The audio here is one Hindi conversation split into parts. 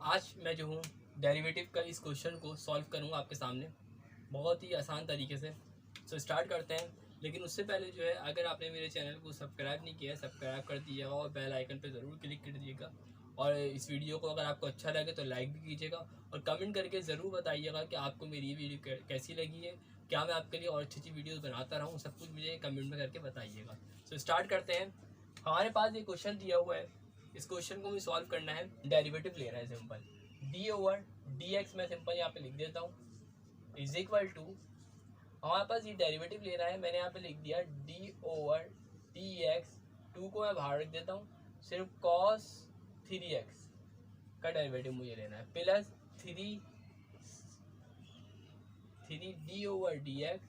आज मैं जो हूँ डेरिवेटिव का इस क्वेश्चन को सॉल्व करूँगा आपके सामने बहुत ही आसान तरीके से। सो स्टार्ट करते हैं। लेकिन उससे पहले जो है, अगर आपने मेरे चैनल को सब्सक्राइब नहीं किया है, सब्सक्राइब कर दीजिएगा और बेल आइकन पे ज़रूर क्लिक कर दीजिएगा। और इस वीडियो को अगर आपको अच्छा लगे तो लाइक भी कीजिएगा और कमेंट करके ज़रूर बताइएगा कि आपको मेरी ये वीडियो कैसी लगी है। क्या मैं आपके लिए और अच्छी अच्छी वीडियोज़ बनाता रहूँ, सब कुछ मुझे कमेंट में करके बताइएगा। सो स्टार्ट करते हैं। हमारे पास ये क्वेश्चन दिया हुआ है, इस क्वेश्चन को हमें सॉल्व करना है। डेरिवेटिव लेना है simple, D over D x मैं सिंपल यहाँ पे लिख देता हूँ इज इक्वल टू, हमारे पास ये डेरिवेटिव लेना है, मैंने यहाँ पे लिख दिया D over D X, two को मैं बाहर रख देता हूँ, सिर्फ कॉस थ्री एक्स का डेरिवेटिव मुझे लेना है plus three D over D X,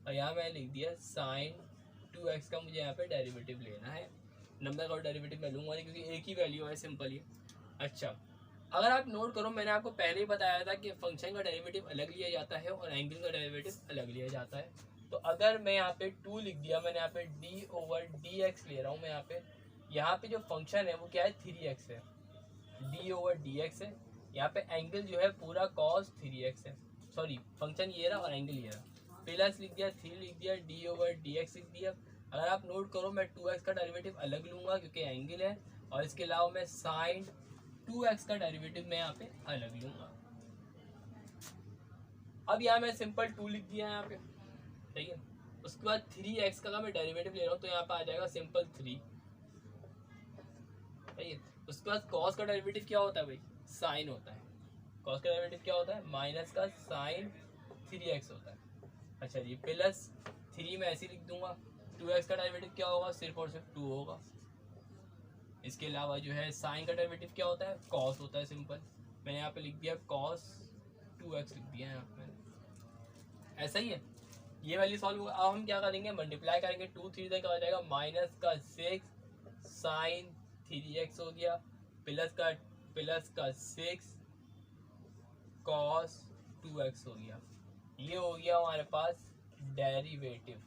और यहाँ मैं लिख दिया साइन टू एक्स का मुझे यहाँ पे डेरिवेटिव लेना है। नंबर का डेरिवेटिव मैं लूँगा नहीं क्योंकि एक ही वैल्यू है सिंपल ही। अच्छा, अगर आप नोट करो, मैंने आपको पहले ही बताया था कि फंक्शन का डेरिवेटिव अलग लिया जाता है और एंगल का डेरिवेटिव अलग लिया जाता है। तो अगर मैं यहाँ पे 2 लिख दिया, मैंने यहाँ पे डी ओवर डी एक्स ले रहा हूँ मैं यहाँ पे जो फंक्शन है वो क्या है, 3x है, डी ओवर डी एक्स है। यहाँ पे एंगल जो है पूरा कॉस 3x है, सॉरी फंक्शन ये रहा और एंगल ये रहा, प्लस लिख दिया 3 लिख दिया डी ओवर डी एक्स लिख दिया। अगर आप नोट करो, मैं 2x का डेरिवेटिव अलग लूँगा क्योंकि एंगल है, और इसके अलावा मैं साइन 2x का डेरिवेटिव मैं यहाँ पे अलग लूँगा। अब यहाँ मैं सिंपल 2 लिख दिया यहाँ पे, ठीक है। उसके बाद 3x का मैं डेरिवेटिव ले रहा हूँ तो यहाँ पे आ जाएगा सिंपल 3, ठीक है। उसके बाद कॉस का डेरिवेटिव क्या होता है भाई, साइन होता है। कॉस का डेरिवेटिव क्या होता है, माइनस का साइन 3x होता है। अच्छा जी, प्लस 3 मैं ऐसे लिख दूंगा, 2x का डेरिवेटिव क्या होगा, सिर्फ और सिर्फ 2 होगा। इसके अलावा जो है साइन का डेरिवेटिव क्या होता है, कॉस होता है सिंपल, मैंने यहाँ पे लिख दिया कॉस 2x लिख दिया है यहाँ पे। ऐसा ही है, ये वैल्यू सॉल्व होगा। अब हम क्या करेंगे, मल्टीप्लाई करेंगे, 2 3 तक आ जाएगा, माइनस का 6 साइन 3x हो गया, प्लस का 6 कॉस 2x हो गया। ये हो गया हमारे पास डेरिवेटिव।